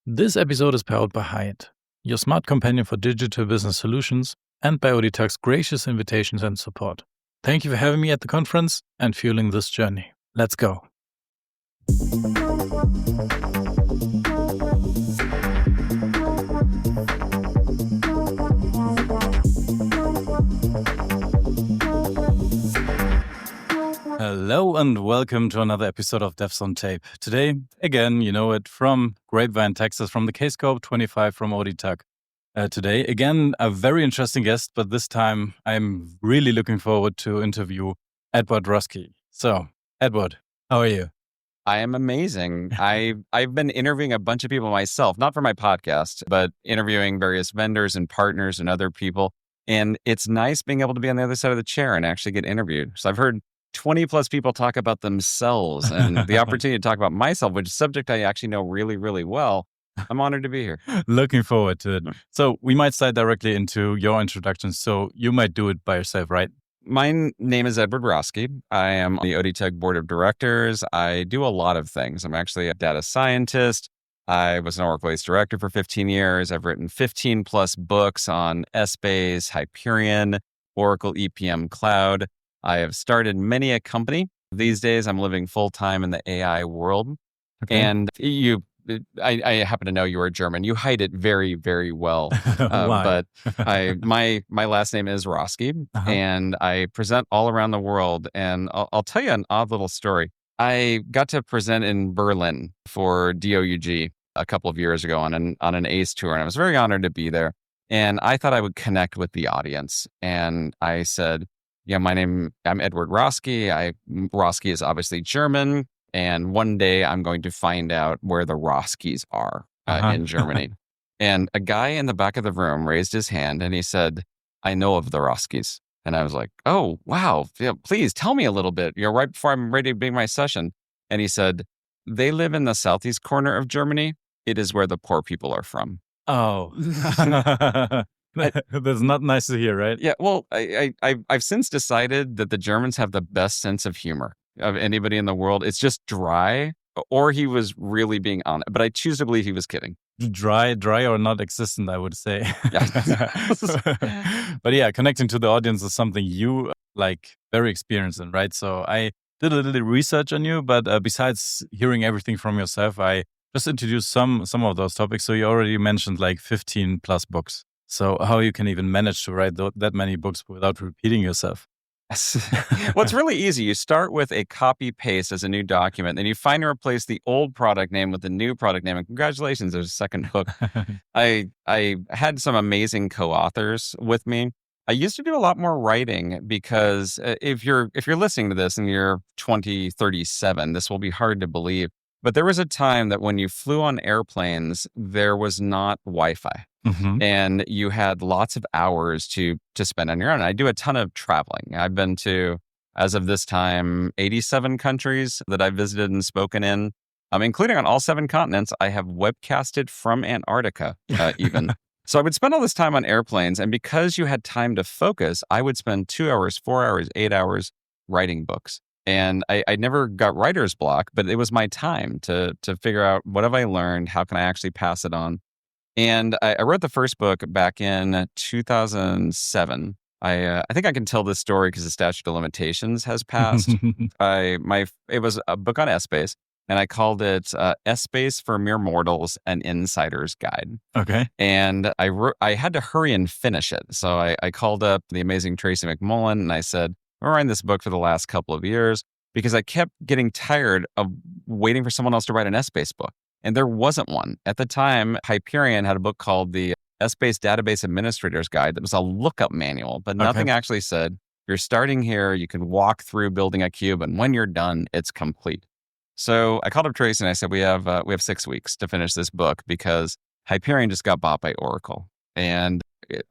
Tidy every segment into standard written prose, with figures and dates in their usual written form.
This episode is powered by Hyatt, your smart companion for digital business solutions, and by ODTEC's gracious invitations and support. Thank you for having me at the conference and fueling this journey. Let's go. Hello and welcome to another episode of Devs on Tape. Today, again, you know it, from Grapevine, Texas, from the KSCOPE25 from ODTEC. Today, again, a very interesting guest, but this time I'm really looking forward to interview Edward Roske. So, Edward, how are you? I am amazing. I've been interviewing a bunch of people myself, not for my podcast, but interviewing various vendors and partners and other people. And it's nice being able to be on the other side of the chair and actually get interviewed. So I've heard 20 plus people talk about themselves, and the opportunity to talk about myself, which is a subject I actually know really, really well. I'm honored to be here. Looking forward to it. So we might slide directly into your introduction. So you might do it by yourself, right? My name is Edward Roske. I am on the ODTEC board of directors. I do a lot of things. I'm actually a data scientist. I was an Oracle-based director for 15 years. I've written 15 plus books on Essbase, Hyperion, Oracle EPM Cloud. I have started many a company. These days, I'm living full-time in the AI world. Okay. And I happen to know you are German. You hide it very, very well. But my last name is Roske, and I present all around the world. And I'll tell you an odd little story. I got to present in Berlin for DOUG a couple of years ago on an ACE tour, and I was very honored to be there. And I thought I would connect with the audience. And I said, yeah, I'm Edward Roske. Roske is obviously German. And one day I'm going to find out where the Roskes are in Germany. And a guy in the back of the room raised his hand and he said, I know of the Roskes. And I was like, oh, wow. Yeah, please tell me a little bit, right before I'm ready to begin my session. And he said, they live in the southeast corner of Germany. It is where the poor people are from. Oh, that's not nice to hear, right? Yeah, well, I've since decided that the Germans have the best sense of humor of anybody in the world. It's just dry, or he was really being honest. But I choose to believe he was kidding. Dry or not existent, I would say. Yeah. But yeah, connecting to the audience is something you very experienced in, right? So I did a little research on you, but besides hearing everything from yourself, I just introduced some of those topics. So you already mentioned 15 plus books. So how you can even manage to write that many books without repeating yourself? Well, it's really easy. You start with a copy paste as a new document, then you find and replace the old product name with the new product name. And congratulations, there's a second book. I had some amazing co-authors with me. I used to do a lot more writing because if you're listening to this and you're 37, this will be hard to believe. But there was a time that when you flew on airplanes, there was not Wi-Fi. Mm-hmm. And you had lots of hours to spend on your own. I do a ton of traveling. I've been to, as of this time, 87 countries that I've visited and spoken in, including on all 7 continents. I have webcasted from Antarctica even. So I would spend all this time on airplanes. And because you had time to focus, I would spend 2 hours, 4 hours, 8 hours writing books. And I never got writer's block, but it was my time to figure out what have I learned? How can I actually pass it on? And I wrote the first book back in 2007. I think I can tell this story because the statute of limitations has passed. It was a book on Essbase, and I called it Essbase for Mere Mortals: An Insider's Guide. Okay. And I had to hurry and finish it. So I called up the amazing Tracy McMullen and I said, I'm writing this book for the last couple of years because I kept getting tired of waiting for someone else to write an Essbase book. And there wasn't one. At the time, Hyperion had a book called the Essbase Database Administrator's Guide that was a lookup manual, but nothing actually said, you're starting here, you can walk through building a cube, and when you're done, it's complete. So I called up Tracy and I said, we have 6 weeks to finish this book because Hyperion just got bought by Oracle. And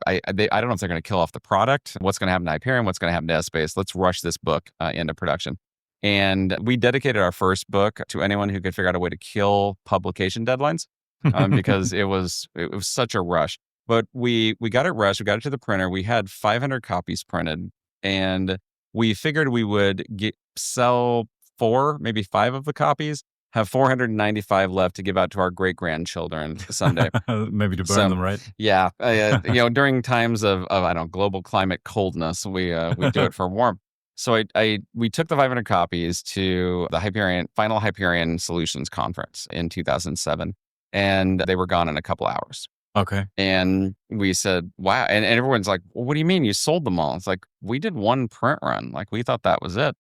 I don't know if they're going to kill off the product. What's going to happen to Hyperion? What's going to happen to Essbase? Let's rush this book into production. And we dedicated our first book to anyone who could figure out a way to kill publication deadlines because it was such a rush. But we got it rushed. We got it to the printer. We had 500 copies printed, and we figured we would sell 4, maybe 5 of the copies, have 495 left to give out to our great-grandchildren someday. Maybe to burn So, them, right? yeah, during times of I don't know, global climate coldness, we do it for warmth. So we took the 500 copies to the final Hyperion Solutions Conference in 2007, and they were gone in a couple hours. Okay. And we said, wow. And everyone's like, well, what do you mean you sold them all? It's like, we did one print run. Like, we thought that was it.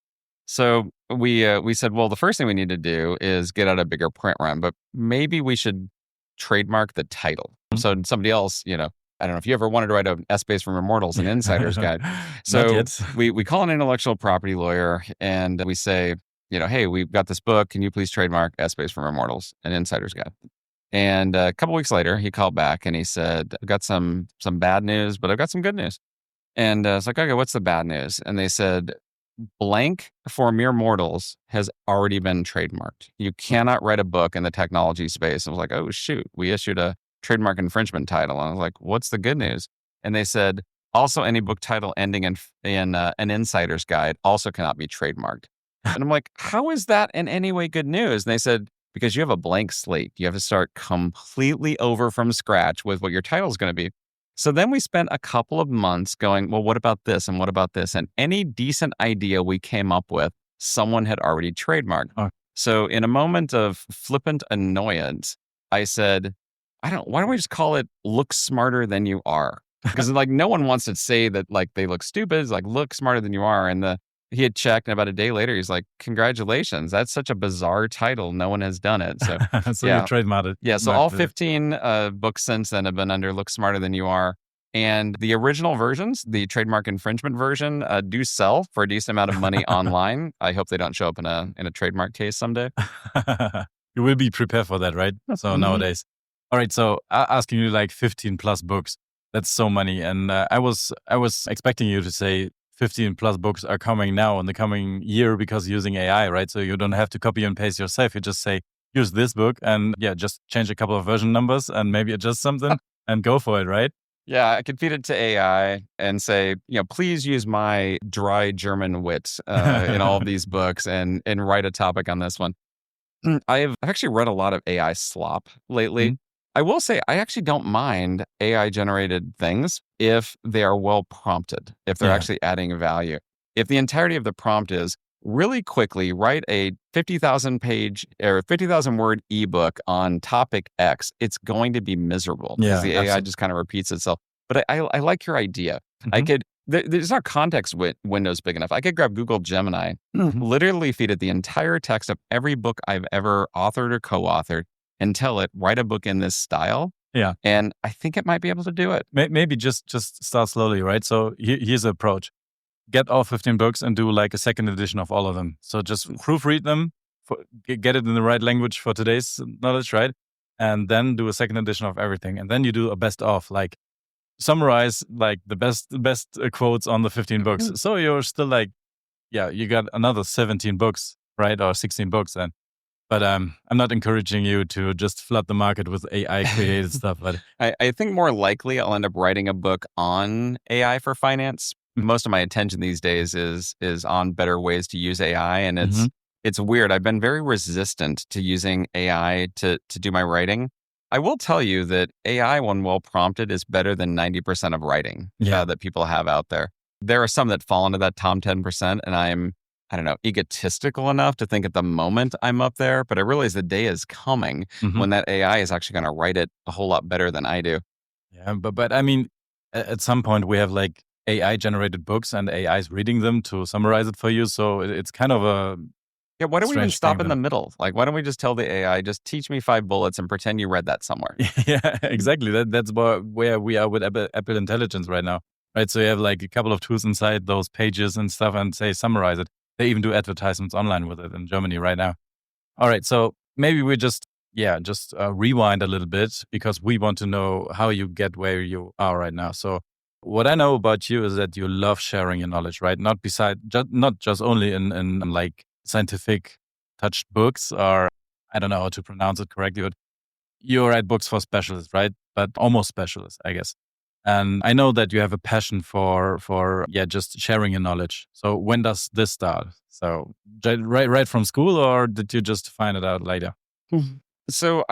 So we said, well, the first thing we need to do is get out a bigger print run, but maybe we should trademark the title. So somebody else, I don't know if you ever wanted to write an Essays from Immortals, an insider's guide. So Not yet. we call an intellectual property lawyer and we say, hey, we've got this book. Can you please trademark Essays from Immortals, an insider's guide? And a couple weeks later, he called back and he said, I've got some bad news, but I've got some good news. And it's like, okay, what's the bad news? And they said, blank for mere mortals has already been trademarked. You cannot write a book in the technology space. I was like, oh, shoot, we issued a trademark infringement title. And I was like, what's the good news? And they said, also any book title ending in an insider's guide also cannot be trademarked. And I'm like, how is that in any way good news? And they said, because you have a blank slate. You have to start completely over from scratch with what your title is going to be. So then we spent a couple of months going, well, what about this? And what about this? And any decent idea we came up with, someone had already trademarked. Oh. So in a moment of flippant annoyance, I said, why don't we just call it look smarter than you are? Because like no one wants to say that like they look stupid. It's like look smarter than you are. And he had checked, and about a day later, he's like, congratulations. That's such a bizarre title. No one has done it. So, so you trademarked it. Yeah. So all 15 books since then have been under Look Smarter Than You Are. And the original versions, the trademark infringement version, do sell for a decent amount of money online. I hope they don't show up in a trademark case someday. You will be prepared for that, right? So nowadays. All right. So asking you like 15 plus books. That's so many. And I was expecting you to say 15 plus books are coming now in the coming year because using AI, right? So you don't have to copy and paste yourself. You just say, use this book and just change a couple of version numbers and maybe adjust something and go for it, right? Yeah, I could feed it to AI and say, please use my dry German wit in all of these books and write a topic on this one. I've actually read a lot of AI slop lately. Mm-hmm. I will say I actually don't mind AI generated things if they are well prompted, if they're actually adding value. If the entirety of the prompt is really quickly write a 50,000 page or 50,000 word ebook on topic X, it's going to be miserable because the AI just kind of repeats itself. But I like your idea. Mm-hmm. There's not context windows big enough. I could grab Google Gemini, literally feed it the entire text of every book I've ever authored or co-authored, and tell it, write a book in this style. Yeah. And I think it might be able to do it. Maybe just start slowly, right? So here's the approach. Get all 15 books and do like a second edition of all of them. So just proofread them, get it in the right language for today's knowledge, right? And then do a second edition of everything. And then you do a best of, like summarize like the best quotes on the 15 books. So you're still like, you got another 17 books, right? Or 16 books then. But I'm not encouraging you to just flood the market with AI created stuff. But I think more likely I'll end up writing a book on AI for finance. Most of my attention these days is on better ways to use AI. And it's weird. I've been very resistant to using AI to do my writing. I will tell you that AI, when well prompted, is better than 90% of writing that people have out there. There are some that fall into that top 10%, and I'm egotistical enough to think at the moment I'm up there, but I realize the day is coming when that AI is actually going to write it a whole lot better than I do. Yeah, but I mean, at some point we have like AI generated books and AI is reading them to summarize it for you. So it's kind of a why don't we even stop in the middle? Like, why don't we just tell the AI, just teach me 5 bullets and pretend you read that somewhere? Yeah, exactly. That's where we are with Apple Intelligence right now, right? So you have like a couple of tools inside those pages and stuff and say summarize it. They even do advertisements online with it in Germany right now. All right, so maybe we just rewind a little bit because we want to know how you get where you are right now. So what I know about you is that you love sharing your knowledge, right? Not just only in like scientific touched books, or I don't know how to pronounce it correctly, but you write books for specialists, right? But almost specialists, I guess. And I know that you have a passion for just sharing your knowledge. So when does this start? So right from school, or did you just find it out later? Mhm. So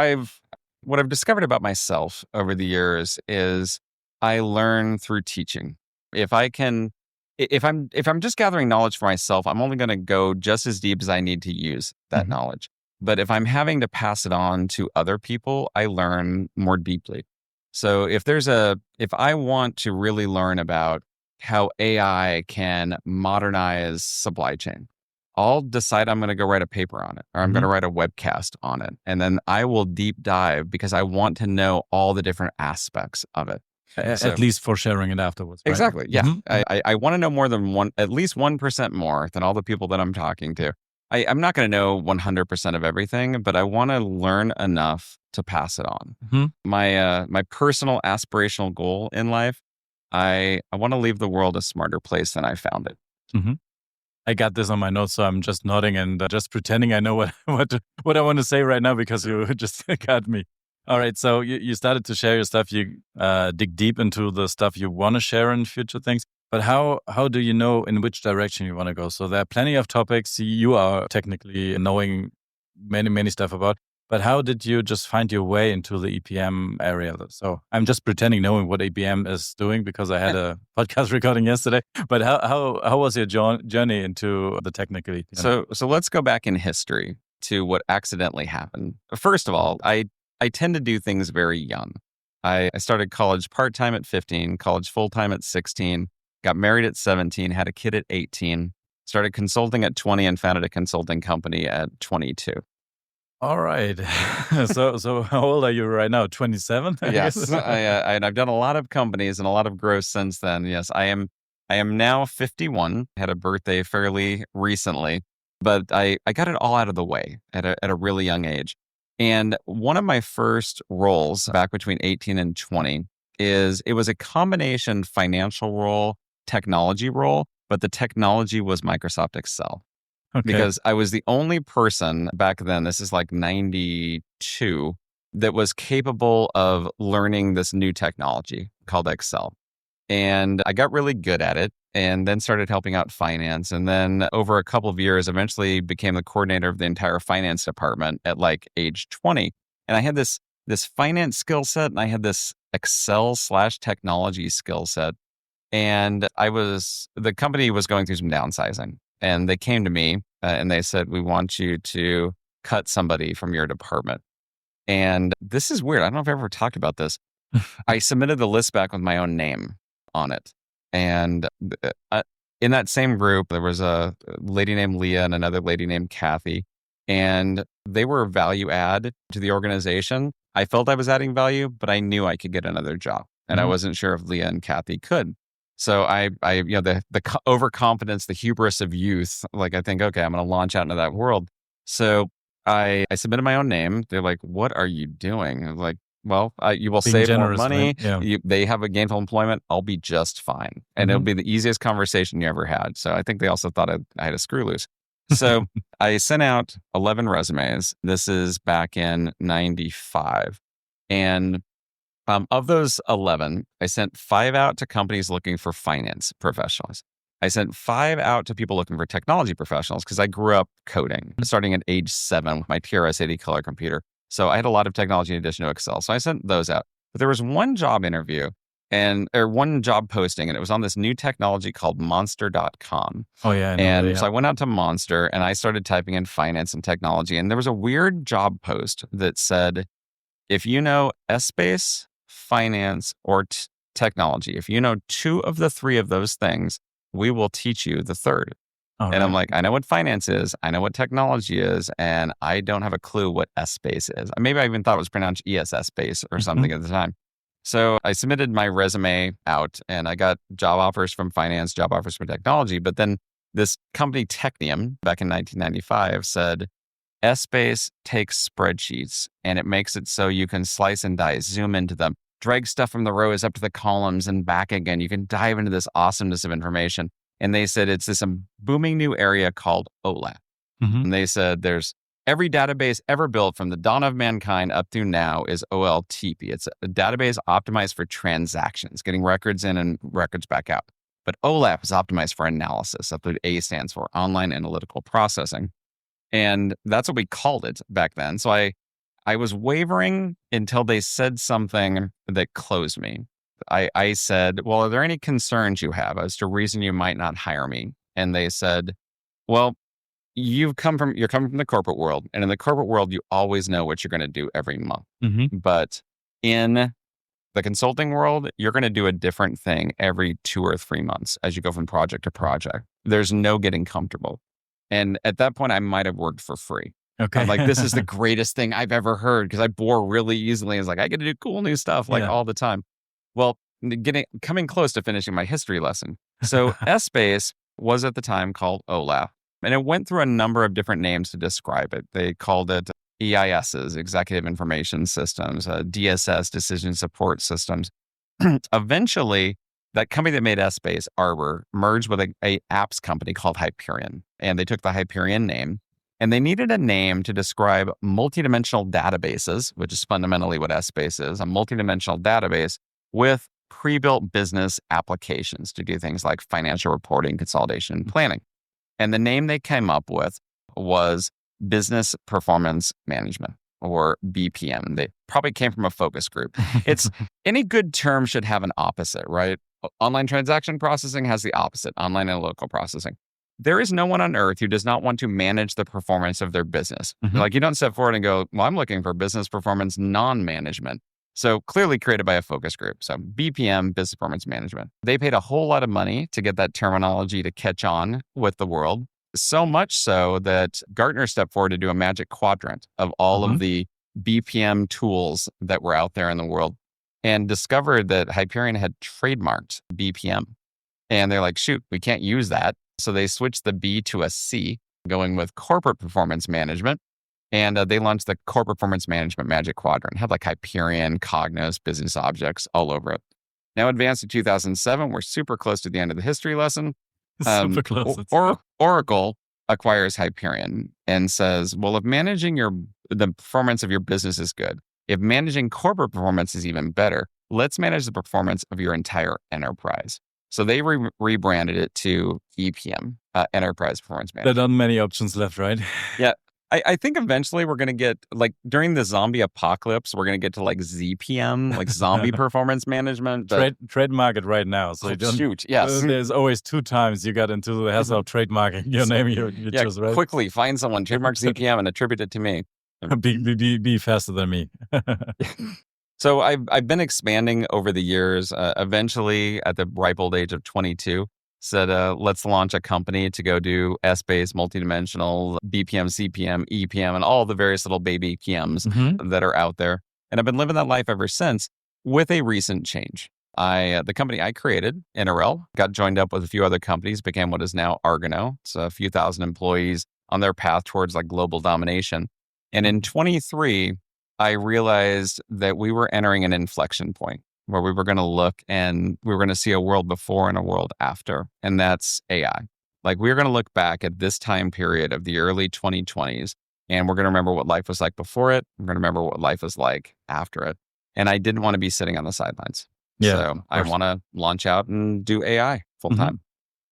what I've discovered about myself over the years is I learn through teaching. If I can, if I'm just gathering knowledge for myself, I'm only going to go just as deep as I need to use that Mhm. knowledge. But if I'm having to pass it on to other people, I learn more deeply. So if I want to really learn about how AI can modernize supply chain, I'll decide I'm going to go write a paper on it, or I'm going Mhm. to write a webcast on it. And then I will deep dive because I want to know all the different aspects of it. At So least for sharing it afterwards, right? exactly. Yeah. Mhm. I want to know more than at least 1% more than all the people that I'm talking to. I'm not going to know 100% of everything, but I want to learn enough to pass it on. Mhm. My personal aspirational goal in life, I want to leave the world a smarter place than I found it. Mhm. I got this on my notes, so I'm just nodding and just pretending I know what what I want to say right now because you just got me. All right, so you started to share your stuff. You dig deep into the stuff you want to share in future things. But how do you know in which direction you want to go? So there are plenty of topics you are technically knowing many stuff about. But how did you just find your way into the EPM area? So I'm just pretending knowing what EPM is doing because I had a podcast recording yesterday. But how was your journey into the technical EPM? So let's go back in history to what accidentally happened. First of all, I tend to do things very young. I started college part-time at 15, college full-time at 16, got married at 17, had a kid at 18, started consulting at 20, and founded a consulting company at 22. All right. So how old are you right now? 27, I guess. Yes, and I've done a lot of companies and a lot of growth since then. Yes, I am now 51. Had a birthday fairly recently, but I got it all out of the way at a really young age. And one of my first roles back between 18 and 20 it was a combination financial role, technology role, but the technology was Microsoft Excel Okay. because I was the only person back then, this is like 92, that was capable of learning this new technology called Excel. And I got really good at it and then started helping out finance. And then over a couple of years, eventually became the coordinator of the entire finance department at like age 20. And I had this finance skill set and I had this Excel/technology skill set. And the company was going through some downsizing. And they came to me and they said, "We want you to cut somebody from your department." And this is weird. I don't know if I ever talked about this. I submitted the list back with my own name on it. And in that same group, there was a lady named Leah and another lady named Kathy. And they were value add to the organization. I felt I was adding value, but I knew I could get another job. And I Mhm. wasn't sure if Leah and Kathy could. So the overconfidence, the hubris of youth, like I think, okay, I'm going to launch out into that world. So I submitted my own name. They're like, "What are you doing?" I was like, "Well, you will Being save more generous, right? money. Yeah. They have a gainful employment. I'll be just fine, and it'll Mhm. be the easiest conversation you ever had." So I think they also thought I had a screw loose. So I sent out 11 resumes. This is back in '95, and of those 11, I sent 5 out to companies looking for finance professionals. I sent 5 out to people looking for technology professionals because I grew up coding starting at age 7 with my TRS-80 color computer. So I had a lot of technology in addition to Excel. So I sent those out. But there was one job interview or one job posting, and it was on this new technology called monster.com. Oh yeah, I know that. And Yeah. so I went out to Monster and I started typing in finance and technology. And there was a weird job post that said, if you know S-Space, finance, or technology, if you know 2 of the 3 of those things, we will teach you the third. All And I'm right. like, I know what finance is, I know what technology is, and I don't have a clue what S-Space is. Maybe I even thought it was pronounced ESS space or Mhm. something at the time. So I submitted my resume out and I got job offers from finance, job offers from technology. But then this company, Technium, back in 1995 said, Essbase takes spreadsheets and it makes it so you can slice and dice, zoom into them, drag stuff from the rows up to the columns and back again. You can dive into this awesomeness of information. And they said it's this booming new area called OLAP. Mhm. And they said there's Every database ever built from the dawn of mankind up through now is OLTP. It's a database optimized for transactions, getting records in and records back out. But OLAP is optimized for analysis. That's what A stands for, online analytical processing. And that's what we called it back then. So I was wavering until they said something that closed me. I said, well, are there any concerns you have as to reason you might not hire me? And they said, well, you're coming from the corporate world. And in the corporate world, you always know what you're going to do every month. But in the consulting world, you're going to do a different thing every 2 or 3 months as you go from project to project. There's no getting comfortable. And at that point, I might have worked for free. Okay. I'm like, this is the greatest thing I've ever heard because I bore really easily. It's like, I get to do cool new stuff all the time. Well, coming close to finishing my history lesson. So Essbase was at the time called OLAP. And it went through a number of different names to describe it. They called it EISs, Executive Information Systems, DSS, Decision Support Systems. Eventually, that company that made Essbase, Arbor, merged with a apps company called Hyperion. And they took the Hyperion name, and they needed a name to describe multidimensional databases, which is fundamentally what Essbase is, a multidimensional database with pre-built business applications to do things like financial reporting, consolidation, and planning. And the name they came up with was Business Performance Management, or BPM. They probably came from a focus group. It's any good term should have an opposite, right? Online transaction processing has the opposite, online analytical processing. There is no one on earth who does not want to manage the performance of their business. Like, you don't step forward and go, well, I'm looking for business performance non-management. So clearly created by a focus group. So BPM, Business Performance Management. They paid a whole lot of money to get that terminology to catch on with the world. So much so that Gartner stepped forward to do a magic quadrant of all of the BPM tools that were out there in the world and discovered that Hyperion had trademarked BPM. And they're like, shoot, we can't use that. So they switched the B to a C, going with Corporate Performance Management. And they launched the Corporate Performance Management Magic Quadrant. It had like Hyperion, Cognos, Business Objects all over it. Now advanced to 2007, we're super close to the end of the history lesson. Super close. Oracle acquires Hyperion and says, well, if managing the performance of your business is good, if managing corporate performance is even better, let's manage the performance of your entire enterprise. So they rebranded it to EPM, Enterprise Performance Management. There are not many options left, right? Yeah. I think eventually we're going to get, like, during the zombie apocalypse, we're going to get to like ZPM, like zombie performance management. But... Trademark it right now. So shoot, yes. There's always 2 times you got into the hassle of trademarking your name you choose, right? Quickly find someone, trademark ZPM and attribute it to me. Be faster than me. So I've been expanding over the years. Eventually, at the ripe old age of 22, said, let's launch a company to go do Essbase, multidimensional, BPM, CPM, EPM, and all the various little baby PMs that are out there. And I've been living that life ever since with a recent change. The company I created, NRL, got joined up with a few other companies, became what is now Argonaut. It's a few thousand employees on their path towards like global domination. And in 23, I realized that we were entering an inflection point where we were going to look and we were going to see a world before and a world after. And that's AI. Like, we're going to look back at this time period of the early 2020s, and we're going to remember what life was like before it. We're going to remember what life is like after it. And I didn't want to be sitting on the sidelines. Yeah, so I want to launch out and do AI full time.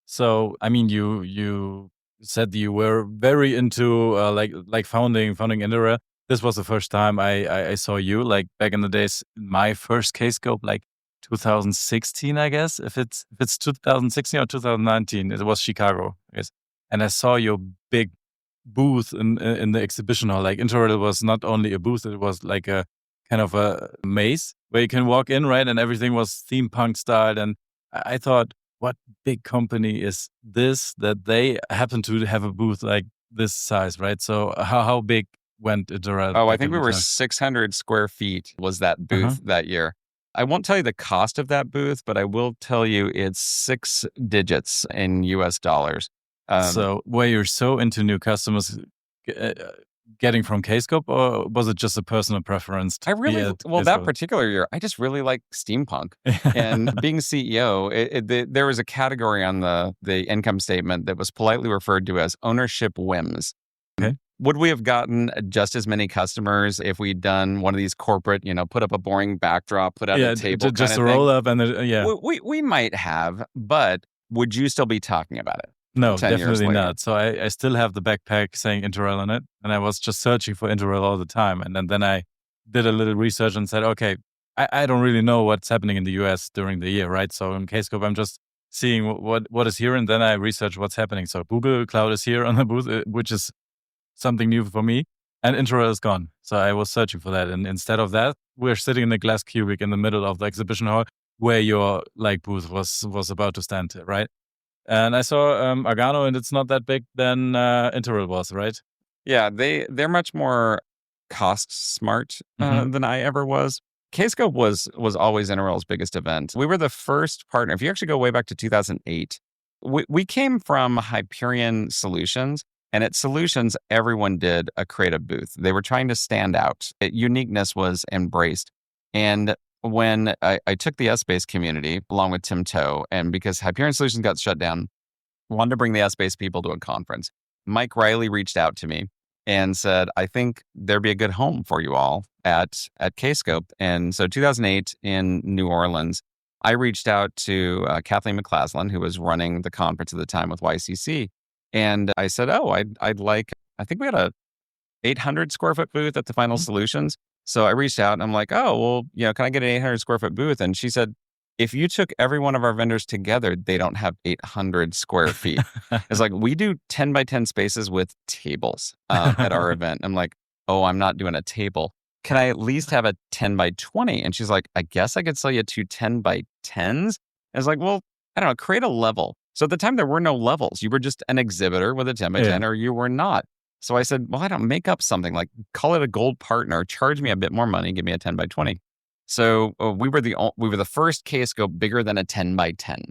So, I mean, you said you were very into like founding Indira. This was the first time I saw you, like back in the days. My first KSCOPE, like 2016, I guess. If it's 2016 or 2019, it was Chicago, I guess. And I saw your big booth in the exhibition hall. Like, Interrail was not only a booth; it was like a kind of a maze where you can walk in, right? And everything was steampunk styled. And I thought, what big company is this that they happen to have a booth like this size, right? So how big went Interrail? I think we were 600 square feet was that booth that year. I won't tell you the cost of that booth, but I will tell you it's 6 digits in US dollars. So were you so into new customers getting from KSCOPE, or was it just a personal preference? That particular year, I just really like steampunk. And being CEO, there was a category on the income statement that was politely referred to as ownership whims. Okay. Would we have gotten just as many customers if we'd done one of these corporate, put up a boring backdrop, put out a table just kind a of thing? roll up and We might have, but would you still be talking about it No, 10 years definitely later? not. So I still have the backpack saying Interrail on it, and I was just searching for Interrail all the time. And then I did a little research and said, okay, I don't really know what's happening in the US during the year, right? So in KSCOPE, I'm just seeing what is here, and then I research what's happening. So Google Cloud is here on the booth, which is something new for me, and Interrail is gone. So I was searching for that, and instead of that, we're sitting in a glass cubic in the middle of the exhibition hall where your booth was about to stand, right? And I saw Argano, and it's not that big than Interrail was, right? Yeah, they're much more cost smart Mhm. than I ever was. KSCOPE was always Interrail's biggest event. We were the first partner. If you actually go way back to 2008, we came from Hyperion Solutions, and at Solutions, everyone did a creative booth. They were trying to stand out. Uniqueness was embraced. And when I took the S-Base community along with Tim Toe, and because Hyperion Solutions got shut down, wanted to bring the S-Base people to a conference. Mike Riley reached out to me and said, I think there'd be a good home for you all at KSCOPE. And so 2008 in New Orleans, I reached out to Kathleen McClaslin, who was running the conference at the time with YCC. And I said, I'd like, I think we had a 800 square foot booth at the Final Solutions. So I reached out and I'm like, oh, well, can I get an 800 square foot booth? And she said, if you took every one of our vendors together, they don't have 800 square feet. It's like, we do 10 by 10 spaces with tables at our event. I'm like, oh, I'm not doing a table. Can I at least have a 10 by 20? And she's like, I guess I could sell you two 10 by 10s. I was like, well, I don't know, create a level. So at the time, there were no levels. You were just an exhibitor with a 10 by 10 or you were not. So I said, well, I don't make up something, like call it a gold partner, charge me a bit more money, give me a 10 by 20. So we were the first KSCOPE bigger than a 10 by 10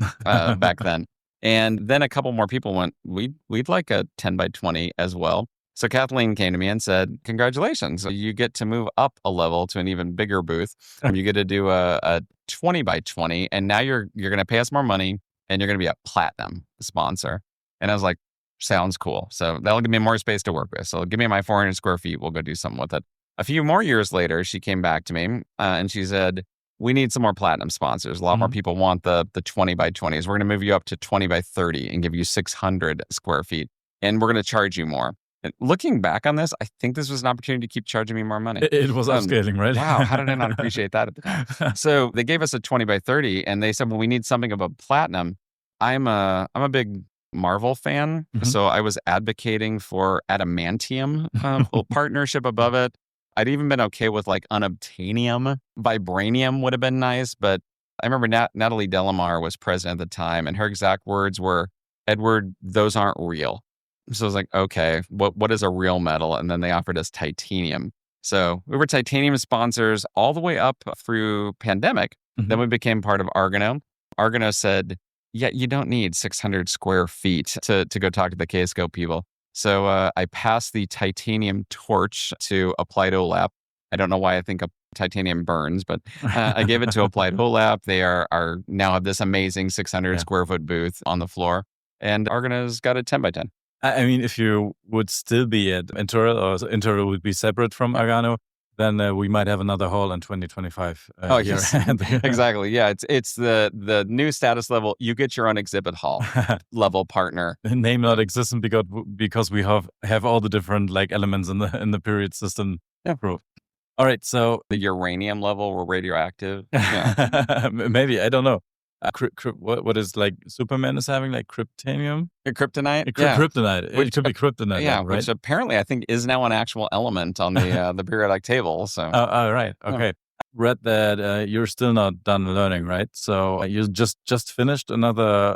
back then. And then a couple more people went, we'd like a 10 by 20 as well. So Kathleen came to me and said, congratulations, you get to move up a level to an even bigger booth. You get to do a 20 by 20. And now you're going to pay us more money and you're going to be a platinum sponsor. And I was like, sounds cool. So that'll give me more space to work with. So give me my 400 square feet. We'll go do something with it. A few more years later, she came back to me and she said, we need some more platinum sponsors. A lot more people want the 20 by 20s. We're going to move you up to 20 by 30 and give you 600 square feet. And we're going to charge you more. And looking back on this, I think this was an opportunity to keep charging me more money. It was upscaling, right? Wow, how did I not appreciate that at the time? So they gave us a 20 by 30 and they said, well, we need something of a platinum. I'm a big Marvel fan. So I was advocating for adamantium, little partnership above it. I'd even been okay with like unobtainium. Vibranium would have been nice. But I remember Natalie Delamar was president at the time and her exact words were, Edward, those aren't real. So I was like, okay, what is a real metal? And then they offered us titanium. So we were titanium sponsors all the way up through pandemic. Then we became part of Argano. Argano said, yeah, you don't need 600 square feet to go talk to the KSCOPE people. So I passed the titanium torch to Applied OLAP. I don't know why I think titanium burns, but I gave it to Applied OLAP. They are now have this amazing 600 square foot booth on the floor. And Argano's got a 10 by 10. I mean, if you would still be at Interrail, or Interrail would be separate from Argano, then we might have another hall in 2025. Yes, exactly. Yeah, it's the new status level. You get your own exhibit hall level partner. Name not existent because we have all the different like elements in the period system. Yeah. All right, so the uranium level were radioactive. Yeah. Maybe, I don't know. What is like Superman is having, like kryptonium? Kryptonite? Kryptonite. It could be kryptonite. Yeah, now, right? Which apparently I think is now an actual element on the periodic table. So. Oh, right. Okay. Read that you're still not done learning, right? So you just finished another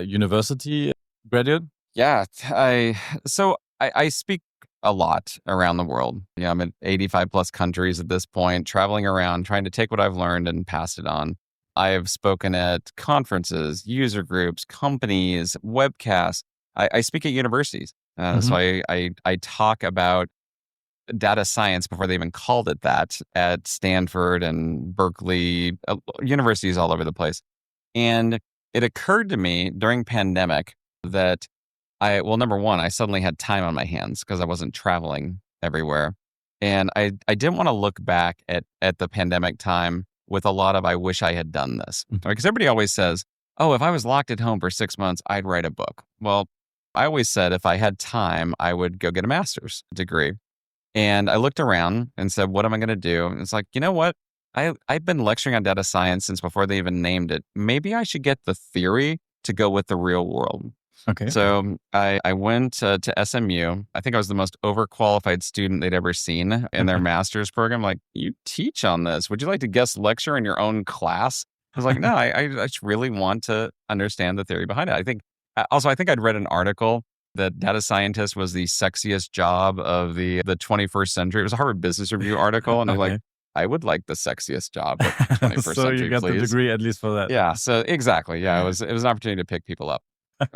university graduate? Yeah. I speak a lot around the world. I'm in 85 plus countries at this point, traveling around, trying to take what I've learned and pass it on. I have spoken at conferences, user groups, companies, webcasts. I speak at universities. So I talk about data science before they even called it that at Stanford and Berkeley, universities all over the place. And it occurred to me during pandemic that well, number one, I suddenly had time on my hands because I wasn't traveling everywhere. And I didn't want to look back at the pandemic time with a lot of, I wish I had done this. Because everybody always says, oh, if I was locked at home for 6 months, I'd write a book. Well, I always said if I had time, I would go get a master's degree. And I looked around and said, what am I going to do? And it's like, you know what? I've been lecturing on data science since before they even named it. Maybe I should get the theory to go with the real world. Okay. So I went to SMU. I think I was the most overqualified student they'd ever seen in their master's program. Like, you teach on this. Would you like to guest lecture in your own class? I was like, no, I just really want to understand the theory behind it. I think I'd read an article that data scientist was the sexiest job of the 21st century. It was a Harvard Business Review article. And I was like, I would like the sexiest job of the 21st so century, you got please. the degree at least for that. Yeah. So exactly. Yeah. It was an opportunity to pick people up.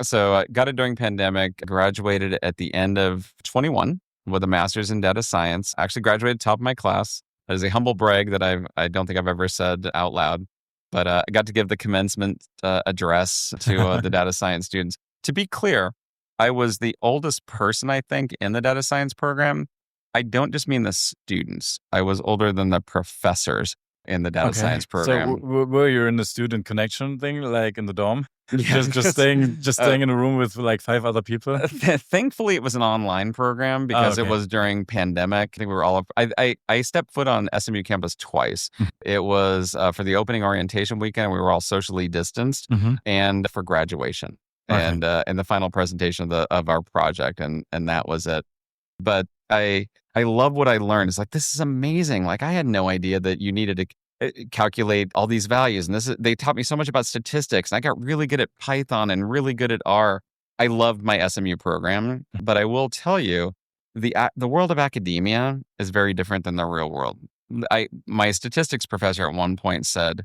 So I got it during pandemic, graduated at the end of 21 with a master's in data science. I actually graduated top of my class. That is a humble brag that I don't think I've ever said out loud. But I got to give the commencement address to the data science students. To be clear, I was the oldest person, I think, in the data science program. I don't just mean the students. I was older than the professors in the data science program. So were you in the student connection thing, like in the dorm? Yeah, just staying in a room with like 5 other people? Thankfully, it was an online program because it was during pandemic. I think we were all I stepped foot on SMU campus twice. It was for the opening orientation weekend. We were all socially distanced, and for graduation, and the final presentation of our project, and that was it. But I love what I learned. It's like, this is amazing. Like, I had no idea that you needed to calculate all these values. And they taught me so much about statistics. And I got really good at Python and really good at R. I loved my SMU program. But I will tell you, the world of academia is very different than the real world. My statistics professor at one point said,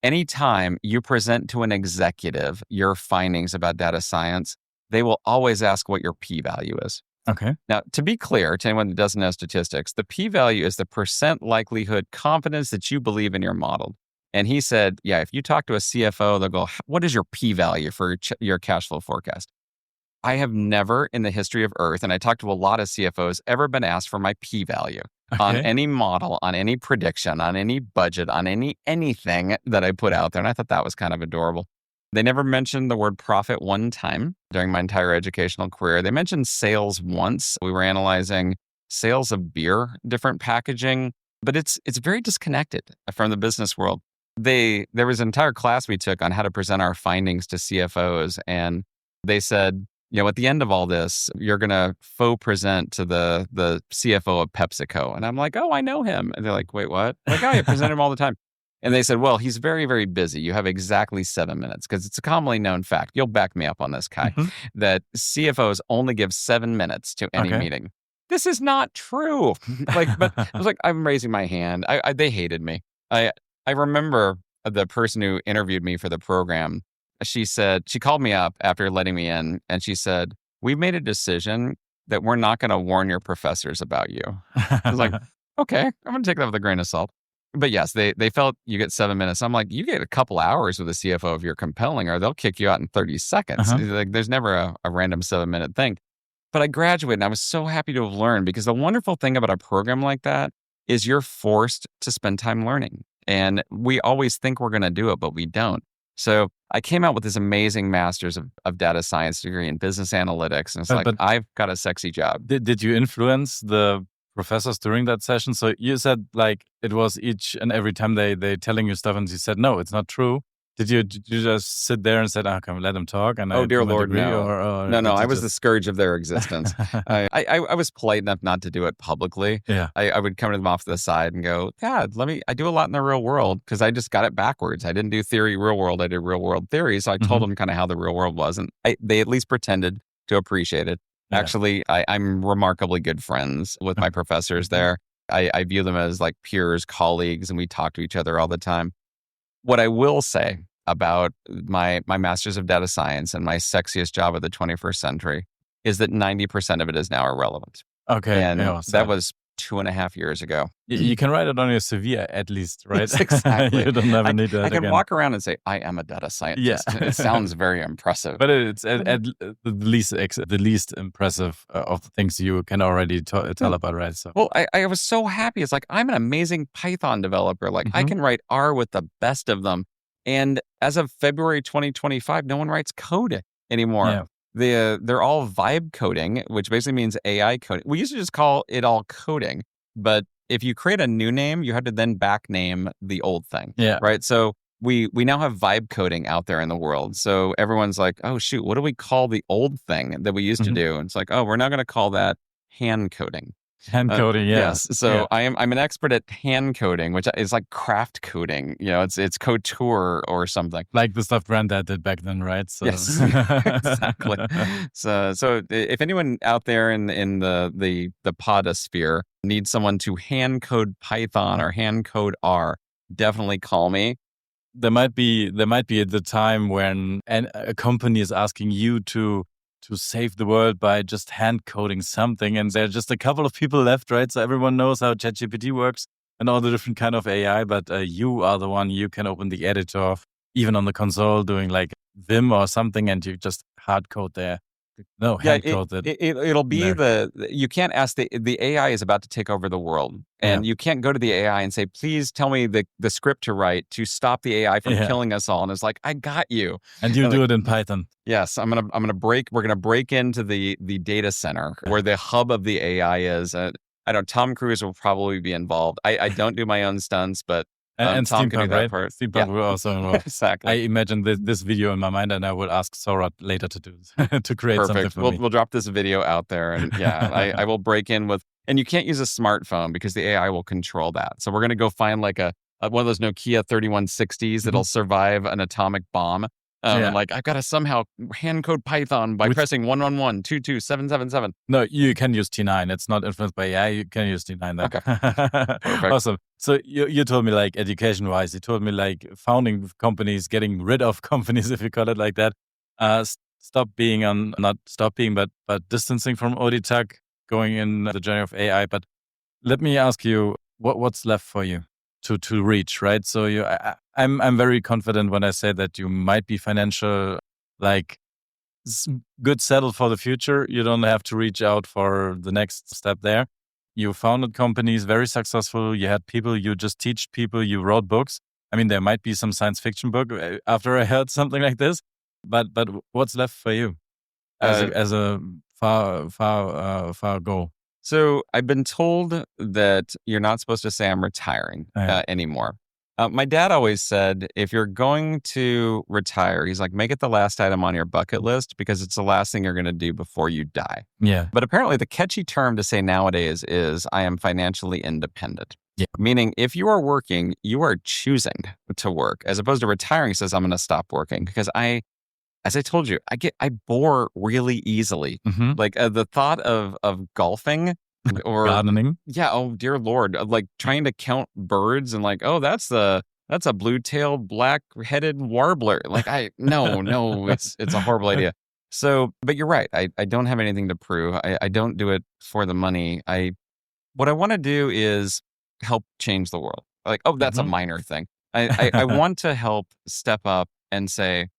anytime you present to an executive your findings about data science, they will always ask what your p-value is. Okay. Now, to be clear, to anyone that doesn't know statistics, the p-value is the percent likelihood confidence that you believe in your model. And he said, yeah, if you talk to a CFO, they'll go, what is your p-value for your cash flow forecast? I have never in the history of Earth, and I talked to a lot of CFOs, ever been asked for my p-value on any model, on any prediction, on any budget, on anything that I put out there. And I thought that was kind of adorable. They never mentioned the word profit one time during my entire educational career. They mentioned sales once. We were analyzing sales of beer, different packaging, but it's very disconnected from the business world. There was an entire class we took on how to present our findings to CFOs, and they said, at the end of all this, you're going to faux present to the CFO of PepsiCo. And I'm like, oh, I know him. And they're like, wait, what? Like, oh, I present him all the time. And they said, well, he's very, very busy. You have exactly 7 minutes, because it's a commonly known fact. You'll back me up on this, Kai, that CFOs only give 7 minutes to any meeting. This is not true. But I was like, I'm raising my hand. They hated me. I remember the person who interviewed me for the program. She called me up after letting me in, and she said, we've made a decision that we're not going to warn your professors about you. I was like, okay, I'm going to take that with a grain of salt. But yes, they felt you get 7 minutes. I'm like, you get a couple hours with a CFO if you're compelling, or they'll kick you out in 30 seconds. Like, there's never a random 7-minute thing. But I graduated, and I was so happy to have learned, because the wonderful thing about a program like that is you're forced to spend time learning. And we always think we're going to do it, but we don't. So I came out with this amazing master's of data science degree in business analytics. And it's like, I've got a sexy job. Did you influence the professors during that session? So you said like it was each and every time they telling you stuff, and you said, no, it's not true. Did you just sit there and said, oh, come let them talk? And oh, dear Lord, no. No, I was the scourge of their existence. I was polite enough not to do it publicly. Yeah. I would come to them off to the side and go, yeah, I do a lot in the real world, because I just got it backwards. I didn't do theory, real world. I did real world theory. So I told them kind of how the real world was. And they at least pretended to appreciate it. Yeah. Actually, I'm remarkably good friends with my professors there. I view them as like peers, colleagues, and we talk to each other all the time. What I will say about my master's of data science and my sexiest job of the 21st century is that 90% of it is now irrelevant. Okay. And that was 2.5 years ago. You can write it on your CV at least, right? Yes, exactly. You don't never need that I can again. walk around and say, I am a data scientist. It sounds very impressive. But it's at the least impressive of the things you can already tell about, right? So, well, I was so happy. It's like, I'm an amazing Python developer. Like, I can write R with the best of them. And as of February 2025, no one writes code anymore. Yeah. They're all vibe coding, which basically means AI coding. We used to just call it all coding. But if you create a new name, you have to then back name the old thing. Yeah. Right. So we now have vibe coding out there in the world. So everyone's like, oh, shoot, what do we call the old thing that we used to do? And it's like, oh, we're now going to call that hand coding. Hand coding, yeah. Yes. So I'm an expert at hand coding, which is like craft coding. You know, it's couture or something. Like the stuff Brandad did back then, right? So. Yes, exactly. So if anyone out there in the podosphere needs someone to hand code Python or hand code R, definitely call me. There might be at the time when a company is asking you to save the world by just hand coding something, and there are just a couple of people left, right? So everyone knows how ChatGPT works and all the different kind of AI, but you are the one. You can open the editor, even on the console, doing like Vim or something, and you just hard code there. No, hand code that. It'll be you can't ask the AI is about to take over the world, and you can't go to the AI and say, please tell me the script to write to stop the AI from killing us all. And it's like, I got you. And you do it in Python. Yes, we're gonna break into the data center where the hub of the AI is. I don't know, Tom Cruise will probably be involved. I don't do my own stunts, but and Tom can do that part. Steampunk will also involved. Exactly. I imagine this video in my mind, and I will ask Sora later to do to create something for me. We'll drop this video out there, and I will break in with. And you can't use a smartphone because the AI will control that. So we're gonna go find like one of those Nokia 3160s that'll survive an atomic bomb. Like I've got to somehow hand code Python by pressing 111-22777. No, you can use T9. It's not influenced by AI. You can use T9 then. Okay. Perfect. Awesome. So you told me like education-wise, you told me like founding companies, getting rid of companies, if you call it like that. Not stop being, but distancing from ODTEC, going in the journey of AI. But let me ask you, what's left for you to reach, right? So I'm very confident when I say that you might be financial, like good settled for the future. You don't have to reach out for the next step there. You founded companies, very successful. You had people, you just teach people, you wrote books. I mean, there might be some science fiction book after I heard something like this, but what's left for you as a far goal? So I've been told that you're not supposed to say I'm retiring anymore. My dad always said, if you're going to retire, he's like, make it the last item on your bucket list because it's the last thing you're going to do before you die. Yeah. But apparently the catchy term to say nowadays is I am financially independent. Yeah. Meaning if you are working, you are choosing to work, as opposed to retiring says I'm going to stop working because as I told you, I bore really easily. Mm-hmm. Like the thought of golfing or gardening. Yeah. Oh dear Lord. Like trying to count birds and like, oh, that's a blue-tailed black-headed warbler. Like no, it's a horrible idea. So, but you're right. I don't have anything to prove. I don't do it for the money. What I want to do is help change the world. Like, oh, that's a minor thing. I want to help step up and say,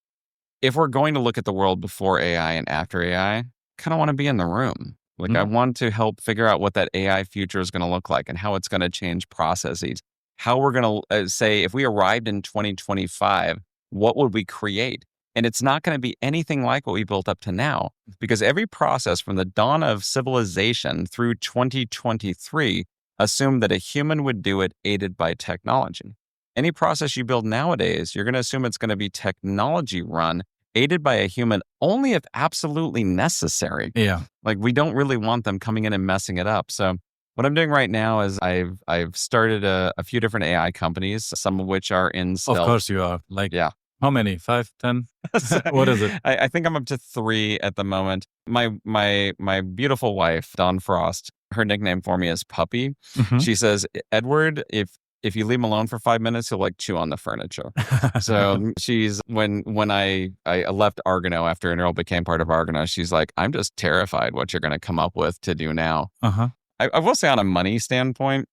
if we're going to look at the world before AI and after AI, I kind of want to be in the room. Like I want to help figure out what that AI future is going to look like and how it's going to change processes. How we're going to say, if we arrived in 2025, what would we create? And it's not going to be anything like what we built up to now, because every process from the dawn of civilization through 2023 assumed that a human would do it aided by technology. Any process you build nowadays, you're going to assume it's going to be technology run, aided by a human only if absolutely necessary. Yeah. Like we don't really want them coming in and messing it up. So what I'm doing right now is I've started a few different AI companies, some of which are in stealth. Of course you are. Like, how many? 5, 10? What is it? I think I'm up to 3 at the moment. My beautiful wife, Dawn Frost, her nickname for me is Puppy. Mm-hmm. She says, Edward, if you leave him alone for 5 minutes, he'll like chew on the furniture. So she's, when I left Argonaut after Neural became part of Argonaut, she's like, I'm just terrified what you're going to come up with to do now. I will say on a money standpoint,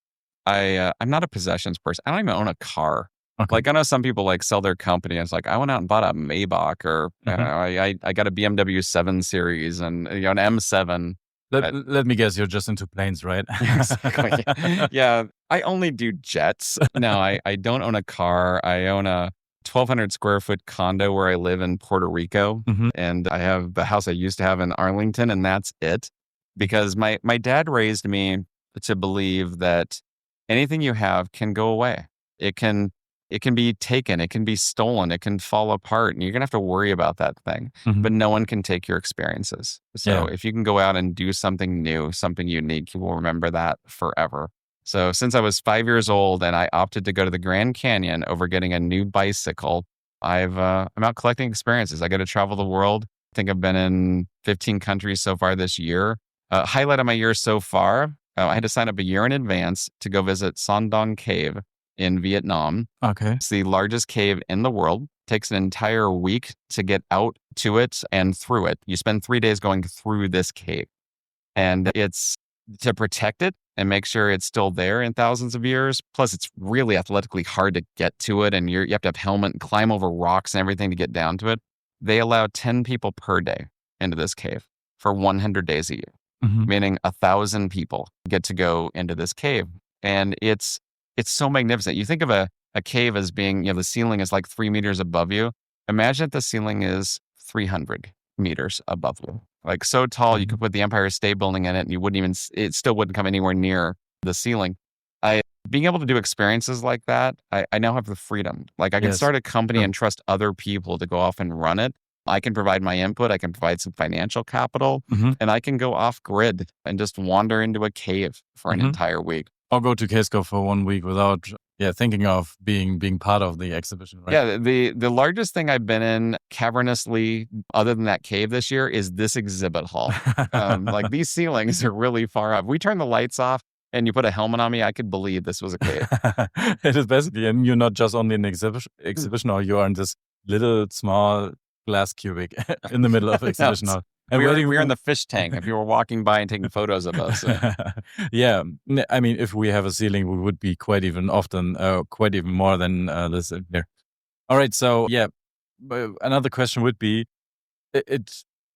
I'm not a possessions person. I don't even own a car. Okay. Like I know some people like sell their company. And it's like I went out and bought a Maybach, or I got a BMW 7 Series and an M7. Let me guess, you're just into planes, right? Exactly. Yeah, I only do jets. No, I don't own a car. I own a 1,200 square foot condo where I live in Puerto Rico, and I have the house I used to have in Arlington, and that's it. Because my dad raised me to believe that anything you have can go away. It can be taken, it can be stolen, it can fall apart, and you're gonna have to worry about that thing. But no one can take your experiences. So if you can go out and do something new, something unique, you will remember that forever. So since I was 5 years old and I opted to go to the Grand Canyon over getting a new bicycle, I'm out collecting experiences. I get to travel the world. I think I've been in 15 countries so far this year. Highlight of my year so far, I had to sign up a year in advance to go visit Son Doong Cave in Vietnam. Okay. It's the largest cave in the world. Takes an entire week to get out to it and through it. You spend 3 days going through this cave. And it's to protect it and make sure it's still there in thousands of years. Plus, it's really athletically hard to get to it. And you have to have helmet and climb over rocks and everything to get down to it. They allow 10 people per day into this cave for 100 days a year, meaning 1,000 people get to go into this cave. And it's so magnificent. You think of a cave as being, the ceiling is like 3 meters above you. Imagine if the ceiling is 300 meters above you. Like so tall, you could put the Empire State Building in it and it still wouldn't come anywhere near the ceiling. Being able to do experiences like that, I now have the freedom. Like I can start a company and trust other people to go off and run it. I can provide my input. I can provide some financial capital, and I can go off grid and just wander into a cave for an entire week. I'll go to KSCOPE for 1 week without thinking of being part of the exhibition, right? Yeah, the largest thing I've been in cavernously, other than that cave this year, is this exhibit hall. Like these ceilings are really far up. We turn the lights off and you put a helmet on me, I could believe this was a cave. It is basically, and you're not just only in an exhibition hall, you are in this little small glass cubic in the middle of exhibition hall. And we're in the fish tank if you were walking by and taking photos of us. Yeah. I mean, if we have a ceiling, we would be quite even more than this there. All right. So, another question would be,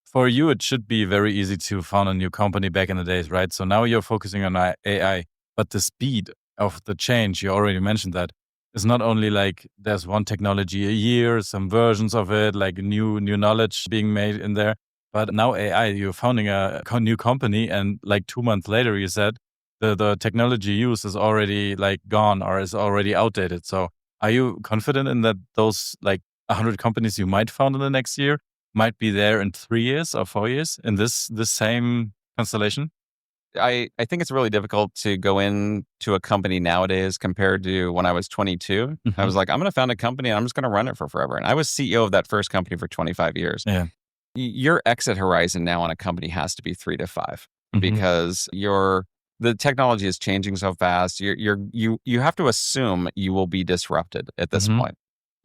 for you, it should be very easy to found a new company back in the days, right? So now you're focusing on AI, but the speed of the change, you already mentioned that, is not only like there's one technology a year, some versions of it, like new knowledge being made in there. But now AI, you're founding a new company, and like 2 months later, you said the technology used is already like gone or is already outdated. So are you confident in that those like 100 companies you might found in the next year might be there in 3 years or 4 years in this same constellation? I think it's really difficult to go into a company nowadays compared to when I was 22. I was like, I'm going to found a company and I'm just going to run it for forever. And I was CEO of that first company for 25 years. Yeah. Your exit horizon now on a company has to be 3 to 5 because the technology is changing so fast. You have to assume you will be disrupted at this point.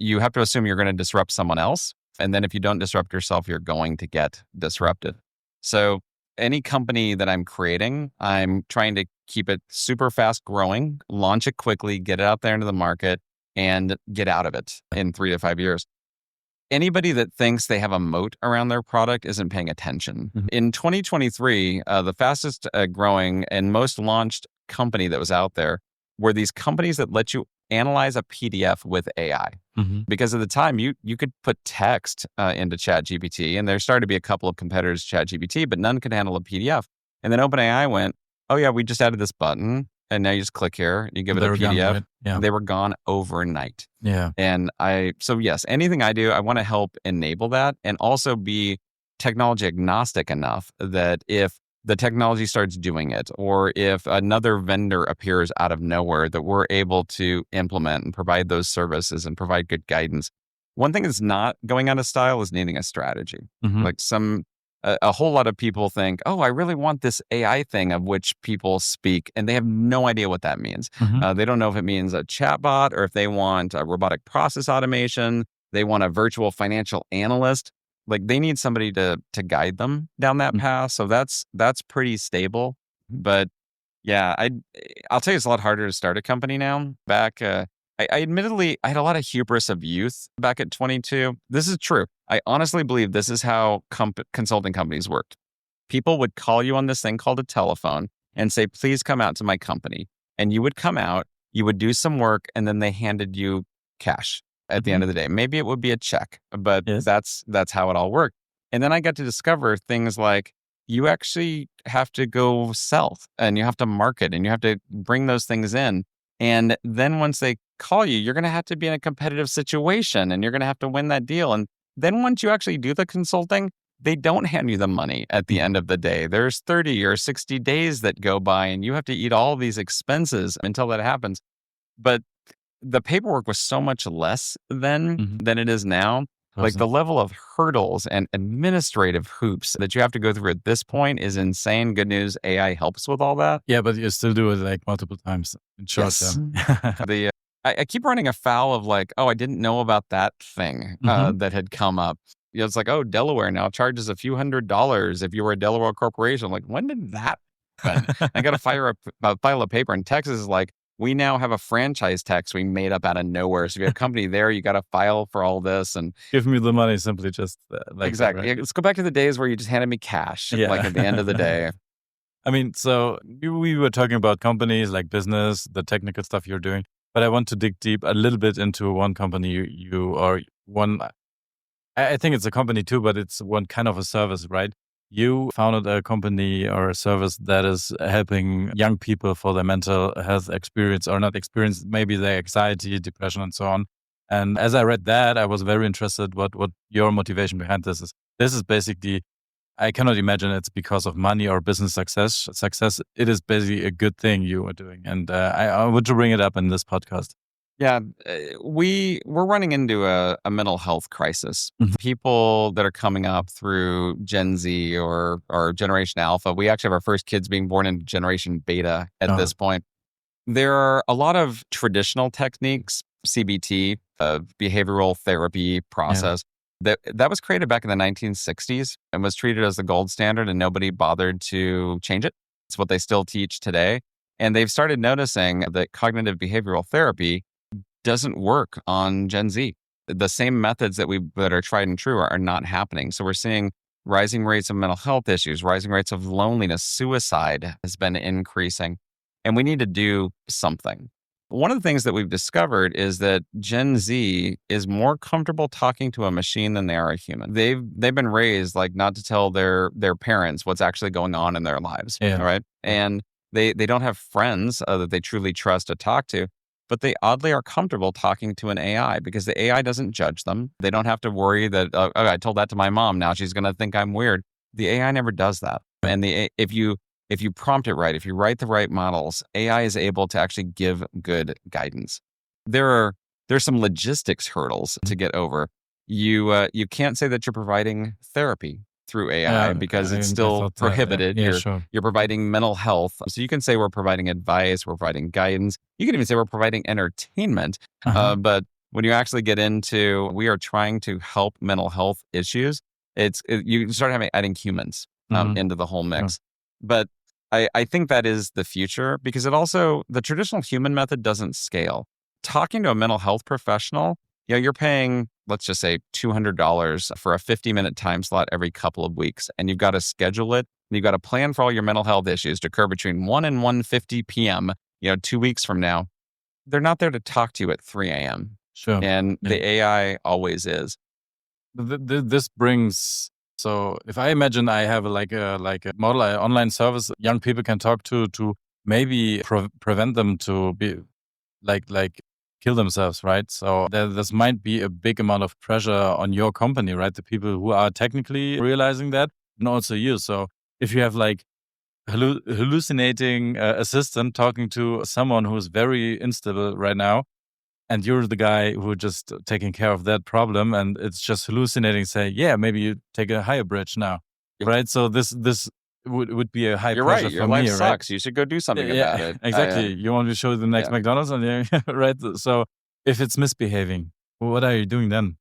You have to assume you're going to disrupt someone else. And then if you don't disrupt yourself, you're going to get disrupted. So any company that I'm creating, I'm trying to keep it super fast growing, launch it quickly, get it out there into the market, and get out of it in 3 to 5 years. Anybody that thinks they have a moat around their product isn't paying attention. In 2023, the fastest growing and most launched company that was out there were these companies that let you analyze a PDF with AI. Because at the time, you could put text into ChatGPT, and there started to be a couple of competitors to ChatGPT, but none could handle a PDF. And then OpenAI went, oh yeah, we just added this button, and now you just click here, you give it a PDF. Gone, right? And they were gone overnight. Yeah. And so yes, anything I do, I want to help enable that and also be technology agnostic enough that if the technology starts doing it, or if another vendor appears out of nowhere, that we're able to implement and provide those services and provide good guidance. One thing that's not going out of style is needing a strategy. Like a whole lot of people think, oh, I really want this AI thing of which people speak, and they have no idea what that means. They don't know if it means a chatbot or if they want a robotic process automation. They want a virtual financial analyst. Like they need somebody to guide them down that path. So that's pretty stable. But Yeah, I'll tell you, it's a lot harder to start a company now. Back, I admittedly, I had a lot of hubris of youth back at 22. This is true. I honestly believe this is how consulting companies worked. People would call you on this thing called a telephone and say, please come out to my company. And you would come out, you would do some work, and then they handed you cash at the end of the day. Maybe it would be a check, but Yes. that's how it all worked. And then I got to discover things like you actually have to go sell and you have to market and you have to bring those things in. And then once they call you, you're going to have to be in a competitive situation and you're going to have to win that deal. And then once you actually do the consulting, they don't hand you the money at the end of the day. There's 30 or 60 days that go by and you have to eat all these expenses until that happens. But the paperwork was so much less then than it is now. Like the level of hurdles and administrative hoops that you have to go through at this point is insane. Good news, AI helps with all that. Yeah, but you still do it like multiple times in short term. I keep running afoul of like, oh, I didn't know about that thing that had come up. You know, it's like, oh, Delaware now charges a few $100s if you were a Delaware corporation. I'm like, when did that happen? I got to file a paper. And Texas is like, we now have a franchise tax we made up out of nowhere. So if you have a company there, you got to file for all this. And give me the money simply just like exactly. that, right? Let's go back to the days where you just handed me cash, like at the end of the day. I mean, so we were talking about companies like business, the technical stuff you're doing, but I want to dig deep a little bit into one company you are one. I think it's a company too, but it's one kind of a service, right? You founded a company or a service that is helping young people for their mental health experience or not experience, maybe their anxiety, depression, and so on. And as I read that, I was very interested what your motivation behind this is. This is basically, I cannot imagine it's because of money or business success. It is basically a good thing you are doing. And I want to bring it up in this podcast. Yeah, we're running into a mental health crisis. People that are coming up through Gen Z or Generation Alpha, we actually have our first kids being born in Generation Beta at this point. There are a lot of traditional techniques, CBT, behavioral therapy process, that was created back in the 1960s and was treated as the gold standard and nobody bothered to change it. It's what they still teach today. And they've started noticing that cognitive behavioral therapy doesn't work on Gen Z. The same methods that are tried and true are not happening. So we're seeing rising rates of mental health issues, rising rates of loneliness, suicide has been increasing, and we need to do something. One of the things that we've discovered is that Gen Z is more comfortable talking to a machine than they are a human. They've been raised like not to tell their parents what's actually going on in their lives, right? And they don't have friends that they truly trust to talk to. But they oddly are comfortable talking to an AI because the AI doesn't judge them. They don't have to worry that, oh, I told that to my mom. Now she's going to think I'm weird. The AI never does that. And if you prompt it right, if you write the right models, AI is able to actually give good guidance. There's some logistics hurdles to get over. You can't say that you're providing therapy through AI because it's still prohibited. You're providing mental health. So you can say we're providing advice, we're providing guidance. You can even say we're providing entertainment. But when you actually get into, we are trying to help mental health issues, you start adding humans into the whole mix. But I think that is the future because the traditional human method doesn't scale. Talking to a mental health professional, you're paying, let's just say $200 for a 50-minute time slot every couple of weeks. And you've got to schedule it. And you've got to plan for all your mental health issues to occur between 1 and 1:50 p.m., 2 weeks from now. They're not there to talk to you at 3 a.m. Sure. And the AI always is. This brings, so if I imagine I have like a model, an online service young people can talk to maybe prevent them to be like kill themselves, right? So this might be a big amount of pressure on your company, right? The people who are technically realizing that, and also you. So if you have like hallucinating assistant talking to someone who is very instable right now, and you're the guy who just taking care of that problem, and it's just hallucinating, say, yeah, maybe you take a higher bridge now, right? So this would be a high You're pressure right. Your for life me, sucks. right? You should go do something about it. Exactly. You want to show the next McDonald's, and right? So if it's misbehaving, what are you doing then?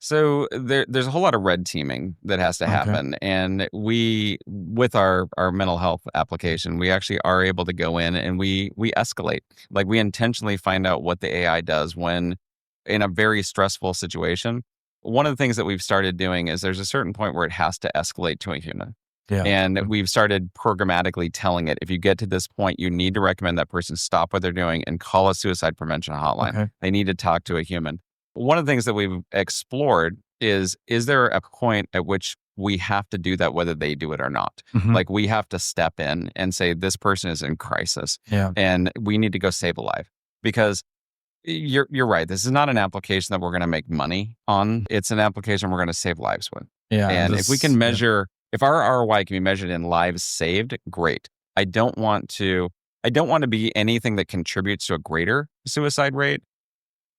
So there's a whole lot of red teaming that has to happen. And we, with our mental health application, we actually are able to go in and we escalate. Like we intentionally find out what the AI does when in a very stressful situation. One of the things that we've started doing is there's a certain point where it has to escalate to a human. Yeah. And we've started programmatically telling it, if you get to this point, you need to recommend that person stop what they're doing and call a suicide prevention hotline. Okay. They need to talk to a human. One of the things that we've explored is there a point at which we have to do that, whether they do it or not? Mhm. Like we have to step in and say, this person is in crisis Yeah. and we need to go save a life. Because you're right. This is not an application that we're going to make money on. It's an application we're going to save lives with. Yeah. And if we can measure, if our ROI can be measured in lives saved, great. I don't want to be anything that contributes to a greater suicide rate.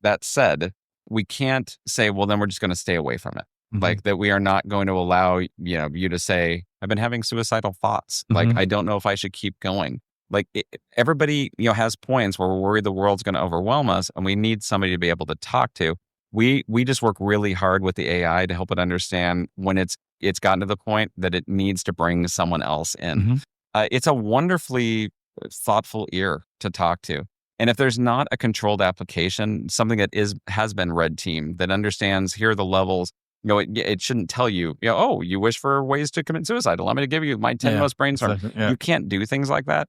That said, we can't say, well, then we're just going to stay away from it. Mhm. Like that we are not going to allow, you to say, I've been having suicidal thoughts. Like, Mhm. I don't know if I should keep going. Like everybody, has points where we're worried the world's going to overwhelm us and we need somebody to be able to talk to. We just work really hard with the AI to help it understand when it's gotten to the point that it needs to bring someone else in. Mhm. It's a wonderfully thoughtful ear to talk to. And if there's not a controlled application, something that has been red teamed, that understands here are the levels, it shouldn't tell you, oh, you wish for ways to commit suicide. Allow me to give you my 10 most brainstorm. Exactly. Yeah. You can't do things like that.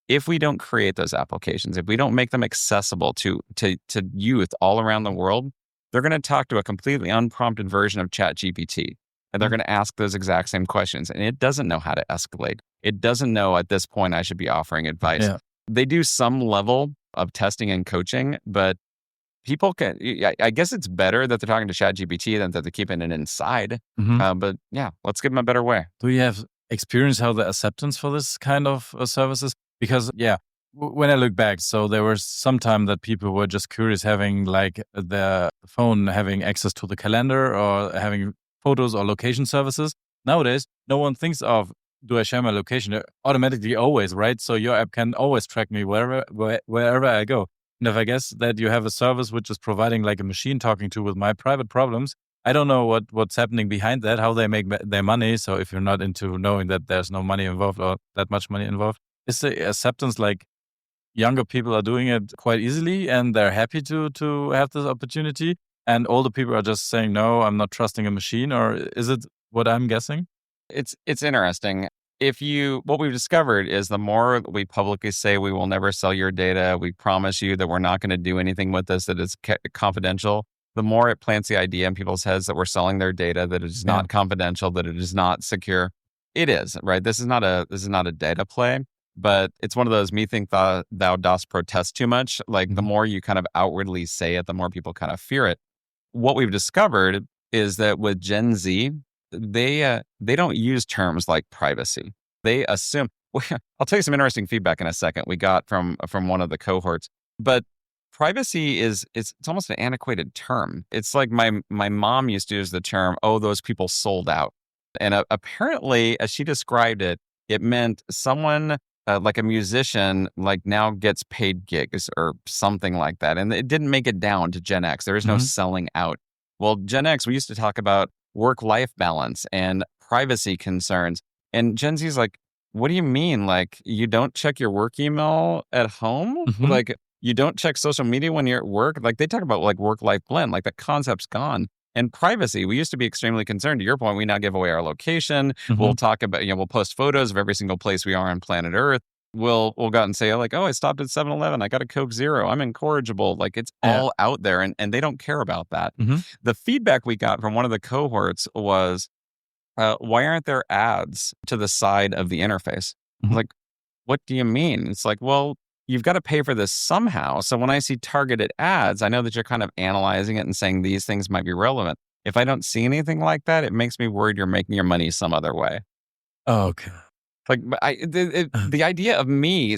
If we don't create those applications, if we don't make them accessible to youth all around the world, they're going to talk to a completely unprompted version of ChatGPT. And they're going to ask those exact same questions. And it doesn't know how to escalate. It doesn't know at this point I should be offering advice. Yeah. They do some level of testing and coaching, but people can, I guess it's better that they're talking to ChatGPT than that they're keeping it inside. Mhm. But yeah, let's give them a better way. Do you have experience how the acceptance for this kind of services? Because when I look back, so there was some time that people were just curious having like their phone having access to the calendar or having photos or location services. Nowadays, no one thinks of, do I share my location? Automatically always, right? So your app can always track me wherever I go. And if I guess that you have a service which is providing like a machine talking to with my private problems, I don't know what's happening behind that, how they make their money. So if you're not into knowing that there's no money involved or that much money involved, is the acceptance like younger people are doing it quite easily and they're happy to have this opportunity, and older people are just saying, no, I'm not trusting a machine? Or is it what I'm guessing? It's interesting. What we've discovered is the more we publicly say we will never sell your data, we promise you that we're not going to do anything with this, that it's confidential, the more it plants the idea in people's heads that we're selling their data, that it is not confidential, that it is not secure. It is, right? This is not a data play, but it's one of those, me think thou dost protest too much. Like the more you kind of outwardly say it, the more people kind of fear it. What we've discovered is that with Gen Z, they don't use terms like privacy. They assume. I'll tell you some interesting feedback in a second we got from one of the cohorts. But privacy it's almost an antiquated term. It's like my mom used to use the term, "Oh, those people sold out," and apparently, as she described it, it meant someone like a musician like now gets paid gigs or something like that, and it didn't make it down to Gen X. There is no selling out. Well, Gen X, we used to talk about work-life balance and privacy concerns. And Gen Z is like, what do you mean? Like, you don't check your work email at home? Like, you don't check social media when you're at work? Like, they talk about like work-life blend, like the concept's gone. And privacy, we used to be extremely concerned. To your point, we now give away our location. We'll talk about, we'll post photos of every single place we are on planet Earth. We'll go out and say, like, oh, I stopped at 7-Eleven. I got a Coke Zero. I'm incorrigible. Like, it's all out there, and they don't care about that. The feedback we got from one of the cohorts was, why aren't there ads to the side of the interface? Like, what do you mean? It's like, well, you've got to pay for this somehow. So when I see targeted ads, I know that you're kind of analyzing it and saying these things might be relevant. If I don't see anything like that, it makes me worried you're making your money some other way. Okay. Like the idea of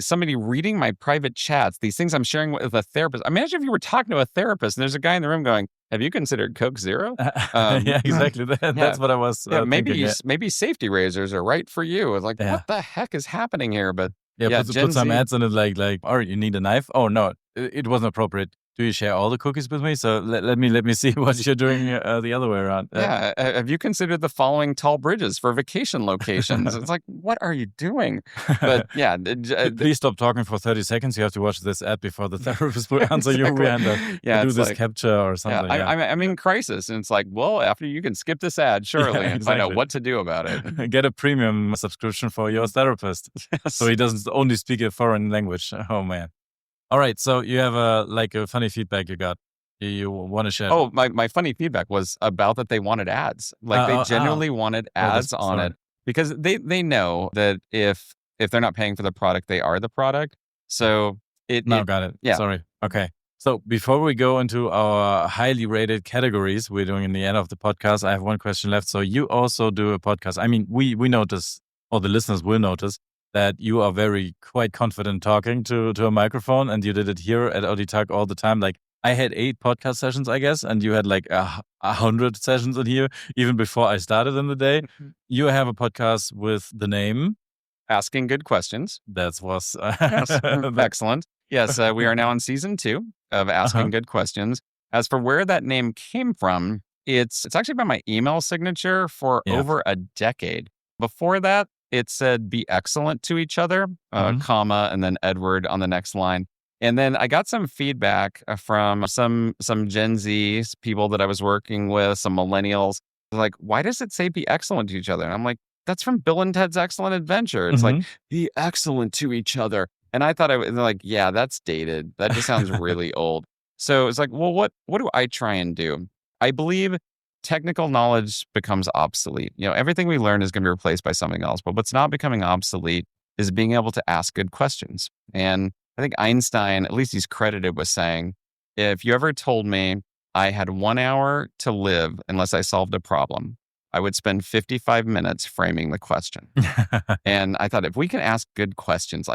somebody reading my private chats, these things I'm sharing with a therapist. Imagine if you were talking to a therapist and there's a guy in the room going, "Have you considered Coke Zero?" Yeah, exactly. That's what I was maybe thinking. Maybe safety razors are right for you. It's like, what the heck is happening here? But put some ads in it like, oh, you need a knife? Oh no, it wasn't appropriate. do you share all the cookies with me? So let me see what you're doing the other way around. Yeah. Have you considered the following tall bridges for vacation locations? It's like, what are you doing? But yeah. Please stop talking for 30 seconds. You have to watch this ad before the therapist will answer you and do this capture or something. I'm in crisis. And it's like, well, after you can skip this ad, surely, and find out what to do about it. Get a premium subscription for your therapist. Yes. So he doesn't only speak a foreign language. Oh, man. All right. So you have a funny feedback you got. You want to share? Oh, my funny feedback was about that they wanted ads. Like they genuinely wanted ads on it because they know that if they're not paying for the product, they are the product. So got it. Yeah. Sorry. Okay. So before we go into our highly rated categories we're doing in the end of the podcast, I have one question left. So you also do a podcast. I mean, we notice, or the listeners will notice, that you are quite confident talking to a microphone, and you did it here at ODTEC all the time. Like I had 8 podcast sessions, I guess, and you had like 100 sessions in here even before I started in the day. You have a podcast with the name Asking Good Questions. That was excellent. Yes, we are now on season 2 of Asking Good Questions. As for where that name came from, it's actually by my email signature for over a decade. Before that, it said "be excellent to each other," comma, and then Edward on the next line. And then I got some feedback from some Gen Z people that I was working with, some millennials. Like, why does it say "be excellent to each other"? And I'm like, that's from Bill and Ted's Excellent Adventure. It's like, be excellent to each other. And I thought they're like, yeah, that's dated. That just sounds really old. So it's like, well, what do I try and do? I believe technical knowledge becomes obsolete. Everything we learn is going to be replaced by something else. But what's not becoming obsolete is being able to ask good questions. And I think Einstein, at least he's credited with saying, if you ever told me I had 1 hour to live unless I solved a problem, I would spend 55 minutes framing the question. And I thought, if we can ask good questions,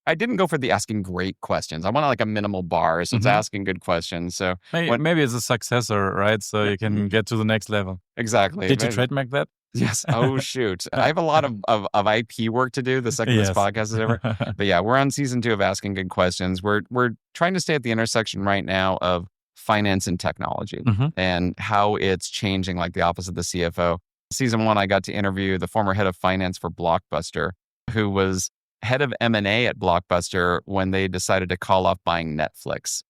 I didn't go for the asking great questions. I want like a minimal bar. So it's asking good questions. So maybe it's a successor, right? So you can get to the next level. Exactly. Did you trademark that? Yes. Oh, shoot. I have a lot of IP work to do the second this podcast is over. But yeah, we're on season 2 of Asking Good Questions. We're trying to stay at the intersection right now of finance and technology and how it's changing, like the office of the CFO. Season 1, I got to interview the former head of finance for Blockbuster, who was head of M&A at Blockbuster when they decided to call off buying Netflix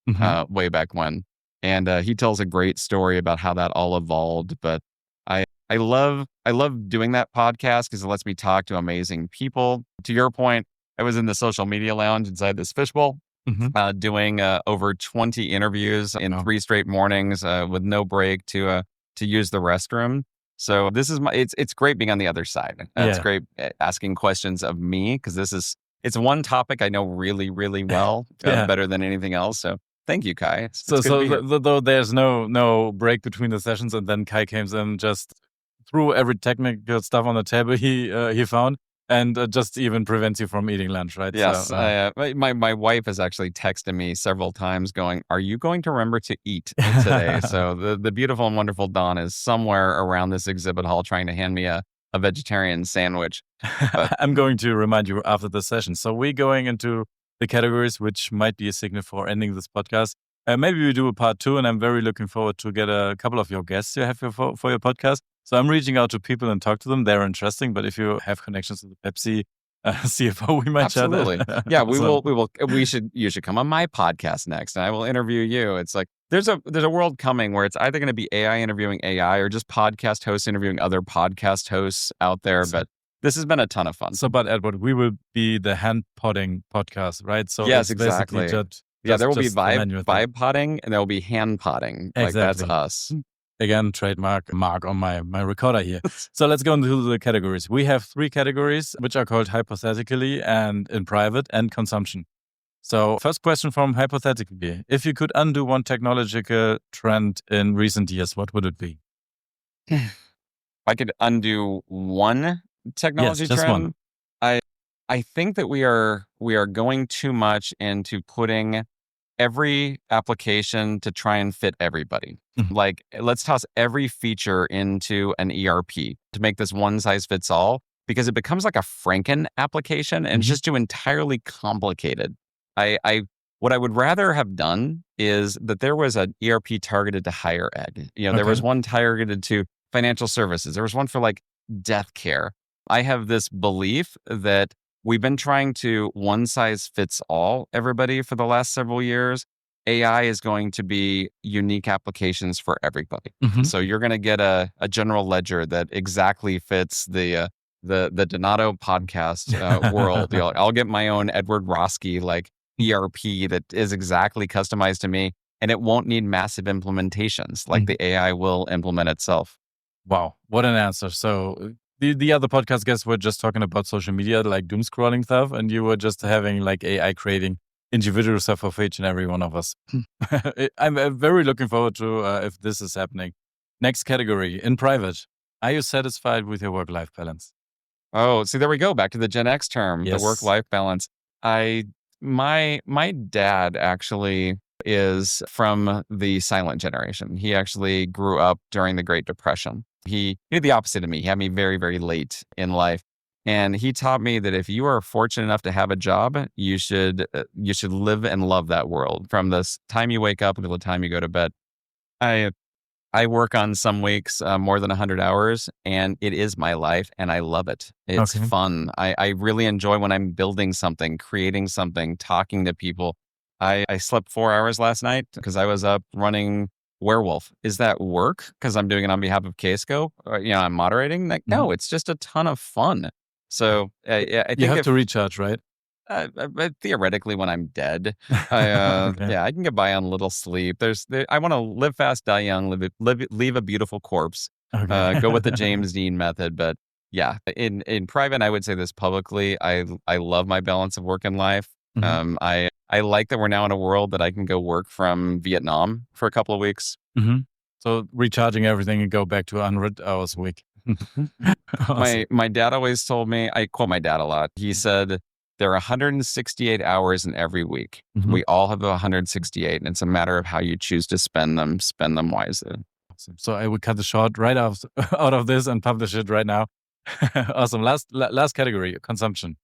way back when. And he tells a great story about how that all evolved. But I love doing that podcast because it lets me talk to amazing people. To your point, I was in the social media lounge inside this fishbowl doing over 20 interviews in 3 straight mornings with no break to use the restroom. So this is it's great being on the other side. It's great asking questions of me because it's one topic I know really, really well, better than anything else. So thank you, Kai. Though there's no break between the sessions, and then Kai came in, just threw every technical stuff on the table he found, and just even prevents you from eating lunch, right? Yes. So, my wife has actually texted me several times going, "Are you going to remember to eat today?" So the beautiful and wonderful Dawn is somewhere around this exhibit hall trying to hand me a vegetarian sandwich. But I'm going to remind you after the session. So we're going into the categories, which might be a signal for ending this podcast. Maybe we do a part 2, and I'm very looking forward to get a couple of your guests you have for your podcast. So I'm reaching out to people and talk to them. They're interesting, but if you have connections to the Pepsi CFO, we might absolutely. chat that. Yeah, we will. You should come on my podcast next, and I will interview you. It's like there's a world coming where it's either going to be AI interviewing AI or just podcast hosts interviewing other podcast hosts out there. But this has been a ton of fun. So, but Edward, we will be the hand potting podcast, right? So yes, exactly. There will be vibe potting and there will be hand potting. Exactly. Like that's us. Again, trademark mark on my recorder here. So let's go into the categories. We have 3 categories, which are called hypothetically and in private and consumption. So first question from hypothetically. If you could undo one technological trend in recent years, what would it be? If I could undo one technology just trend, one. I think that we are going too much into putting every application to try and fit everybody. Like, let's toss every feature into an ERP to make this one size fits all, because it becomes like a Franken application and it's just too entirely complicated. I What I would rather have done is that there was an ERP targeted to higher ed. There was one targeted to financial services. There was one for like death care. I have this belief that we've been trying to one size fits all everybody for the last several years. AI is going to be unique applications for everybody. Mhm. So you're going to get a general ledger that exactly fits the Donato podcast world. I'll get my own Edward Roske like ERP that is exactly customized to me, and it won't need massive implementations. Like the AI will implement itself. Wow, what an answer. So the other podcast guests were just talking about social media, like doom scrolling stuff, and you were just having like AI creating individual stuff for each and every one of us. I'm very looking forward to if this is happening. Next category, in private. Are you satisfied with your work-life balance? Oh, see, there we go. Back to the Gen X term, Yes. the work-life balance. My dad actually is from the silent generation. He actually grew up during the Great Depression. He did the opposite of me. He had me very, very late in life. And he taught me that if you are fortunate enough to have a job, you should live and love that world from the time you wake up until the time you go to bed. I work on some weeks more than 100 hours, and it is my life, and I love it. It's fun. I really enjoy when I'm building something, creating something, talking to people. I slept 4 hours last night because I was up running Werewolf. Is that work? Because I'm doing it on behalf of KSCOPE? I'm moderating? Like, no, it's just a ton of fun. So I think you have to recharge, right? Theoretically, when I'm dead, I can get by on little sleep. I want to live fast, die young, leave a beautiful corpse. Go with the James Dean method. But yeah, in private, I would say this publicly. I love my balance of work and life. I like that we're now in a world that I can go work from Vietnam for a couple of weeks. So recharging everything and go back to 100 hours a week. Awesome. My dad always told me, I quote my dad a lot. He said, there are 168 hours in every week. We all have 168, and it's a matter of how you choose to spend them wisely. Awesome. So I would cut the short right out of this and publish it right now. Awesome. Last category, consumption.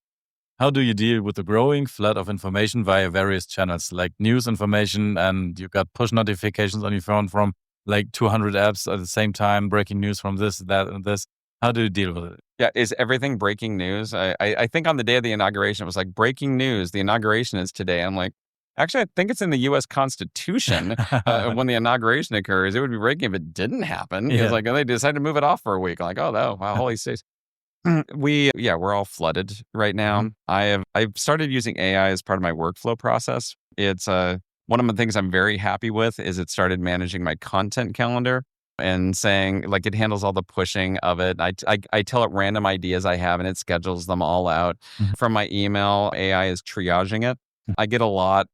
How do you deal with the growing flood of information via various channels, like news information, and you got push notifications on your phone from like 200 apps at the same time, breaking news from this, that, and this. How do you deal with it? Yeah, is everything breaking news? I think on the day of the inauguration, it was like breaking news. The inauguration is today. I'm like, actually, I think it's in the U.S. Constitution when the inauguration occurs. It would be breaking if it didn't happen. It's like, they decided to move it off for a week. Like, oh, no, wow, holy states. We're all flooded right now. I've started using AI as part of my workflow process. It's one of the things I'm very happy with is it started managing my content calendar and saying like it handles all the pushing of it. I tell it random ideas I have and it schedules them all out. From my email, AI is triaging it. I get a lot,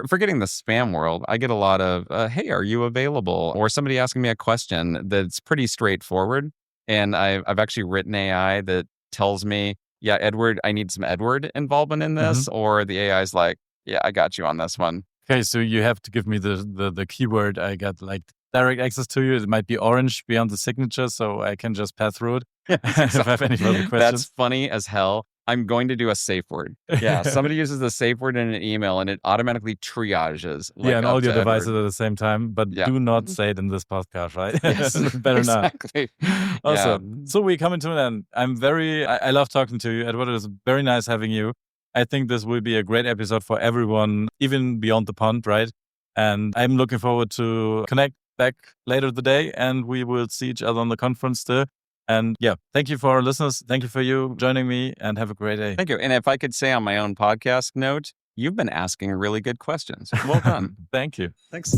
forgetting the spam world, I get a lot of, hey, are you available? Or somebody asking me a question that's pretty straightforward. And I've actually written AI that tells me, yeah, Edward, I need some Edward involvement in this. Or the AI is like, yeah, I got you on this one. Okay, so you have to give me the keyword. I got like direct access to you. It might be orange beyond the signature, so I can just pass through it. If I have any further questions. That's funny as hell. I'm going to do a safe word. Yeah, somebody uses the safe word in an email and it automatically triages. Like and all your devices at the same time, but do not say it in this podcast, right? Yes, better exactly. not. Awesome. So we're coming to an end. I love talking to you, Edward. It was very nice having you. I think this will be a great episode for everyone, even beyond the pond, right? And I'm looking forward to connect back later today, and we will see each other on the conference still. And yeah, thank you for our listeners. Thank you for you joining me, and have a great day. Thank you. And if I could say on my own podcast note, you've been asking really good questions. Well done. Thank you. Thanks.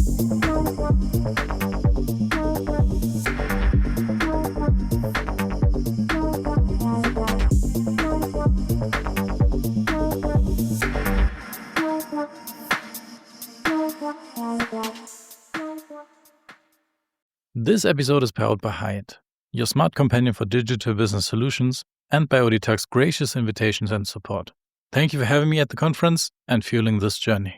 This episode is powered by Hyatt, your smart companion for digital business solutions, and by ODTEC's gracious invitations and support. Thank you for having me at the conference and fueling this journey.